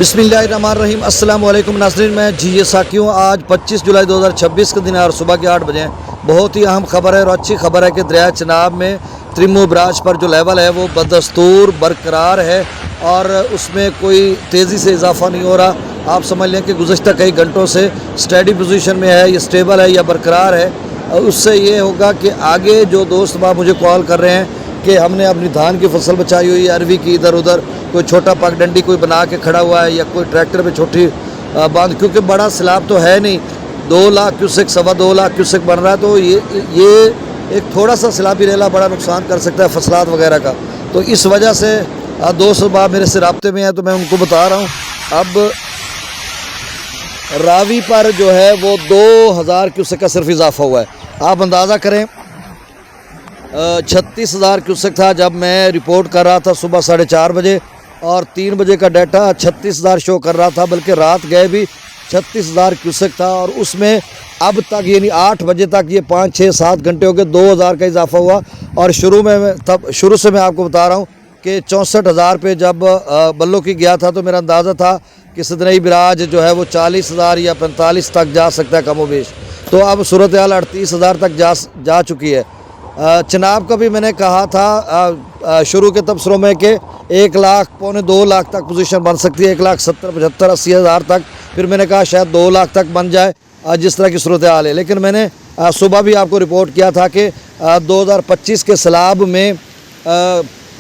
बिस्मिल्लाहिर्रहमानिर्रहीम। अस्सलाम वालेकुम नाज़रीन, मैं जी साकियों। आज 25 जुलाई 2026 का दिन है और सुबह के 8 बजे हैं। बहुत ही अहम खबर है और अच्छी खबर है कि दरिया चनाब में त्रिमो बराज पर जो लेवल है वो बदस्तूर बरकरार है और उसमें कोई तेज़ी से इजाफा नहीं हो रहा। आप समझ लें कि गुज़श्ता कई घंटों से स्टडी पोजीशन में है, ये स्टेबल है या बरकरार है। उससे ये होगा कि आगे जो दोस्त बाब मुझे कॉल कर रहे हैं कि हमने अपनी धान की फसल बचाई हुई है, अरवी की इधर उधर कोई छोटा पगडंडी कोई बना के खड़ा हुआ है या कोई ट्रैक्टर पे छोटी बांध, क्योंकि बड़ा सैलाब तो है नहीं, 2 लाख क्यूसेक 2.25 लाख क्यूसेक बन रहा है। तो ये एक थोड़ा सा सैलाबी रेला बड़ा नुकसान कर सकता है फसलात वगैरह का। तो इस वजह से दोस्त बाब मेरे से रब्ते में हैं तो मैं उनको बता रहा हूँ। अब रावी पर जो है वो 2000 क्यूसेक का सिर्फ इजाफा हुआ है। आप अंदाज़ा करें 36,000 क्यूसेक था जब मैं रिपोर्ट कर रहा था सुबह 4:30 बजे, और 3 बजे का डाटा 36,000 शो कर रहा था, बल्कि रात गए भी 36,000 क्यूसेक था। और उसमें अब तक यानी 8 बजे तक ये 5, 6, 7 घंटे हो गए, 2,000 का इजाफा हुआ। और शुरू से मैं आपको बता रहा हूँ कि 64,000 पे जब बल्लो की गया था तो मेरा अंदाज़ा था कि सदनई बिराज जो है वो 40,000 या 45 तक जा सकता है कमो बेश। तो अब सूरत हाल 38,000 तक जा चुकी है। चनाब का भी मैंने कहा था शुरू के तबसरों में कि 1 लाख पौने 2 लाख तक पोजीशन बन सकती है, 1,70,000, 75,000, 80,000 तक। फिर मैंने कहा शायद 2 लाख तक बन जाए जिस तरह की सूरत हाल है। लेकिन मैंने सुबह भी आपको रिपोर्ट किया था कि 2025 के सैलाब में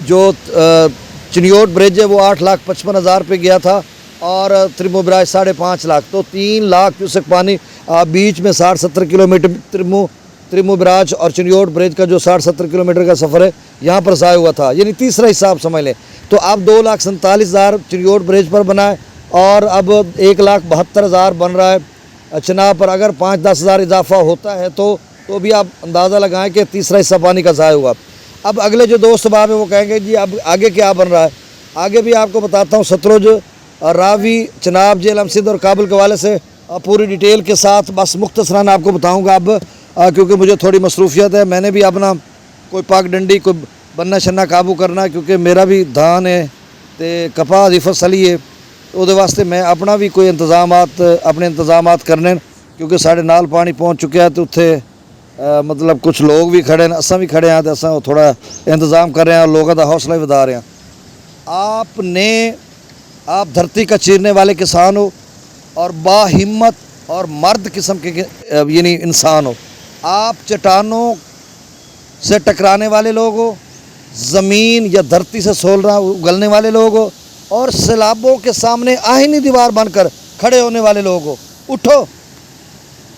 जो चिनियोट ब्रिज है वो 8,55,000 पे गया था और त्रिमो बराज 5.5 लाख। तो 3 लाख क्यूसेक पानी बीच में 60-70 किलोमीटर त्रिमो बराज और चिनियोट ब्रिज का जो 60-70 किलोमीटर का सफ़र है यहाँ पर ज़ाया हुआ था, यानी तीसरा हिस्सा आप समझ लें। तो अब 2,47,000 चिनियोट ब्रिज पर बना है और अब 1,72,000 बन रहा है चनाब पर। अगर 5-10 हज़ार इजाफा होता है तो भी आप अंदाज़ा लगाएं कि तीसरा हिस्सा पानी का ज़ाया हुआ। अब अगले जो दोस्त बाब है वो कहेंगे जी अब आगे क्या बन रहा है। आगे भी आपको बताता हूँ। सतलुज, रावी, चनाब, झेलम, सिंध और काबुल के हवाले से पूरी डिटेल के साथ बस मुख्तसरन आपको बताऊँगा अब, क्योंकि मुझे थोड़ी मसरूफियत है। मैंने भी अपना कोई पागडंडी कोई बन्ना शन्ना काबू करना, क्योंकि मेरा भी धान है तो कपास दी फसल ही है, तो वास्ते मैं अपना भी कोई अपने इंतजामात करने, क्योंकि साढ़े नाल पानी पहुँच चुका है। तो उत्थे मतलब कुछ लोग भी खड़े हैं, असा भी खड़े हैं, तो असा थोड़ा इंतज़ाम कर रहे हैं और लोगों का हौसला भी बता रहे हैं। आप धरती का चीरने वाले किसान हो और बाहिम्मत और मर्द किस्म के यानी इंसान हो। आप चट्टानों से टकराने वाले लोग हो, ज़मीन या धरती से उगलने वाले लोग हो और सैलाबों के सामने आहिनी दीवार बनकर खड़े होने वाले लोग हो।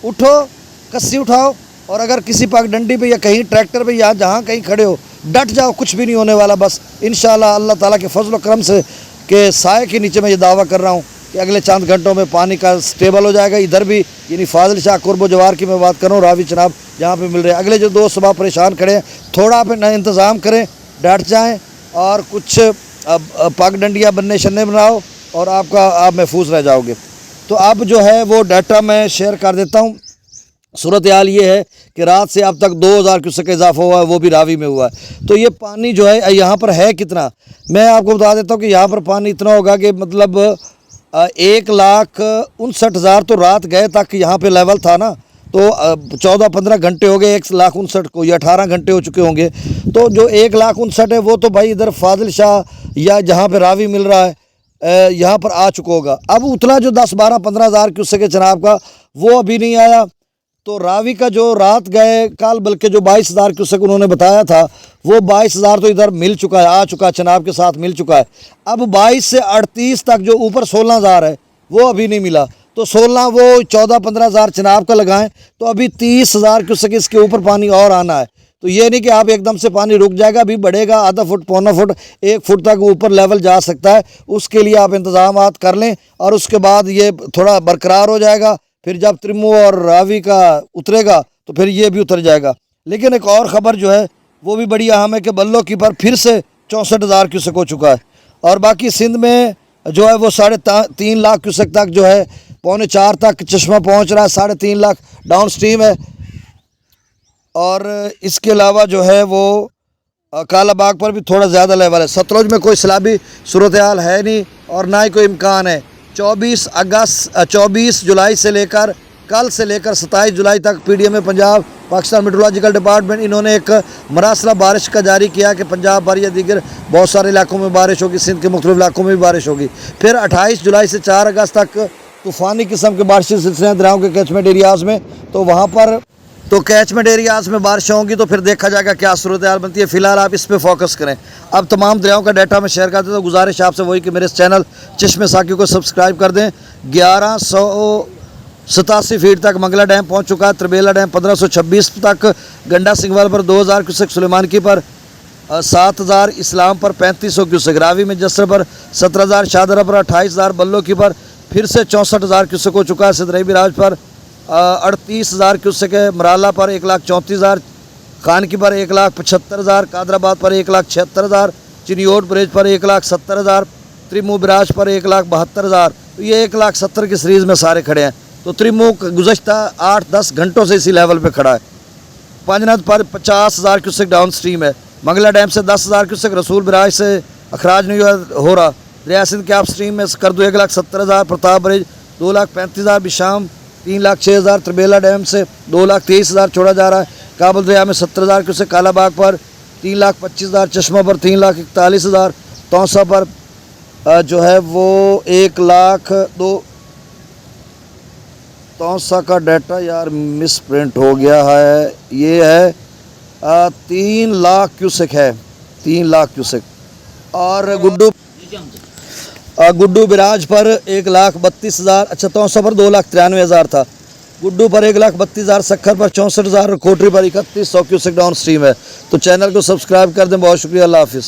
उठो, कस्सी उठाओ और अगर किसी पगडंडी पे या कहीं ट्रैक्टर पे या जहाँ कहीं खड़े हो डट जाओ, कुछ भी नहीं होने वाला। बस इंशाअल्लाह अल्लाह ताला के फजल करम से के साए के नीचे मैं ये दावा कर रहा हूँ कि अगले चंद घंटों में पानी का स्टेबल हो जाएगा। इधर भी यानी फाजिल शाह, कुर्ब जवार की मैं बात कर रहा हूँ, रावी चनाब जहाँ पे मिल रहे हैं। अगले जो दोस्त सुबह परेशान खड़े हैं थोड़ा आप इंतज़ाम करें, डट जाएँ और कुछ पगडंडियाँ बनने शन्ने बनाओ और आप महफूज रह जाओगे। तो अब जो है वो डाटा मैं शेयर कर देता हूँ। सूरत हाल ये है कि रात से अब तक 2,000 क्यूसेक का इजाफा हुआ है, वो भी रावी में हुआ है। तो ये पानी जो है यहाँ पर है कितना, मैं आपको बता देता हूँ कि यहाँ पर पानी इतना होगा कि मतलब 1,59,000 तो रात गए तक यहाँ पे लेवल था ना। तो 14-15 घंटे हो गए 1,59,000 को, या 18 घंटे हो चुके होंगे। तो जो 1,59,000 है वो तो भाई इधर फाजिल शाह या जहाँ पे रावी मिल रहा है यहाँ पर आ चुका होगा। अब उतना जो 10-12-15 हज़ार क्यूसेक के चनाब का वो अभी नहीं आया। तो रावी का जो रात गए कल, बल्कि जो 22,000 क्यूसेक उन्होंने बताया था वो 22,000 तो इधर मिल चुका है, आ चुका है, चनाब के साथ मिल चुका है। अब 22 से 38 तक जो ऊपर 16,000 है वो अभी नहीं मिला। तो 16 वो 14-15 हज़ार चनाब का लगाएं तो अभी 30,000 क्यूसेक इसके ऊपर पानी और आना है। तो ये नहीं कि आप एकदम से पानी रुक जाएगा, अभी बढ़ेगा, आधा फुट, पौना फुट, 1 फुट तक ऊपर लेवल जा सकता है। उसके लिए आप इंतज़ामात कर लें और उसके बाद ये थोड़ा बरकरार हो जाएगा। फिर जब त्रिमो और रावी का उतरेगा तो फिर ये भी उतर जाएगा। लेकिन एक और ख़बर जो है वो भी बड़ी अहम है कि बल्लो की पर फिर से 64,000 क्यूसेक हो चुका है। और बाकी सिंध में जो है वो 3.5 लाख क्यूसेक तक जो है, 3.25 तक चश्मा पहुंच रहा है, 3.5 लाख डाउन स्ट्रीम है। और इसके अलावा जो है वो कालाबाग पर भी थोड़ा ज़्यादा लेवल है। सतलुज में कोई सैलाबी सूरत हाल है नहीं और ना ही कोई इम्कान है। 24 जुलाई से लेकर कल से लेकर 27 जुलाई तक PDM Punjab Pakistan meteorological department इन्होंने एक मरासला बारिश का जारी किया कि पंजाब भर या दीगर बहुत सारे इलाकों में बारिश होगी, सिंध के मुख्तलिफ इलाकों में भी बारिश होगी। फिर 28 जुलाई से 4 अगस्त तक तूफ़ानी किस्म के बारिशी सिलसिले दरियाओं के कैचमेंट एरियाज़ में, तो वहाँ पर तो कैचमेंट एरियाज़ में बारिश होंगी तो फिर देखा जाएगा क्या सूरत हाल बनती है। फ़िलहाल आप इस पर फोकस करें। अब तमाम दरियाओं का डाटा मैं शेयर करता हूँ, तो गुजारिश आपसे वही कि मेरे इस चैनल चश्मे साकी को सब्सक्राइब कर दें। 1187 फीट तक मंगला डैम पहुँच चुका है। त्रिबेला डैम 1526 तक, गंडा सिंगवाल पर 2000 क्यूसेक, सुलेमानकी पर 7000, इस्लाम पर 3500 क्यूसेक, रावी में जसर पर 17000, शाहदरा पर 28000, बल्लो की पर फिर से 64,000 क्यूसेक हो चुका है। सिदरई बिराज पर 38,000 क्यूसेक है। मराला पर 1,34,000, खानकी पर 1,75,000, कादराबाद पर 1,76,000, चिनियोट ब्रिज पर 1,70,000, त्रिमू बिराज पर 1,72,000। तो ये 1,70,000 की सीरीज़ में सारे खड़े हैं। तो त्रिमू गुज़श्ता 8-10 घंटों से इसी लेवल पे खड़ा है। पंजनद पर 50,000 क्यूसेक डाउन स्ट्रीम है। मंगला डैम से 10,000 क्यूसेक, रसूल बिराज से अखराज नहीं हो रहा। दरिया सिंध के आप स्ट्रीम में कर दो 1,70,000, प्रताप ब्रिज 2,35,000, बिशाम 3,06,000, त्रिबेला डैम से 2,23,000 छोड़ा जा रहा है। काबुल दरिया में 70,000 क्यूसेक, कालाबाग पर 3,25,000, चश्मा पर 3,41,000, तौसा पर जो है वो 1,02,000। तौसा का डाटा यार मिस प्रिंट हो गया है, ये है 3 लाख क्यूसेक है, 3 लाख क्यूसेक। और गुड्डू बिराज पर 1,32,000, अच्छा तौसा पर 2,93,000 था। गुड्डू पर 1,32,000, सखर पर 64,000 और कोटरी पर 3,100 क्यूसेक डाउन स्ट्रीम है। तो चैनल को सब्सक्राइब कर दें। बहुत शुक्रिया, अल्लाह हाफिज़।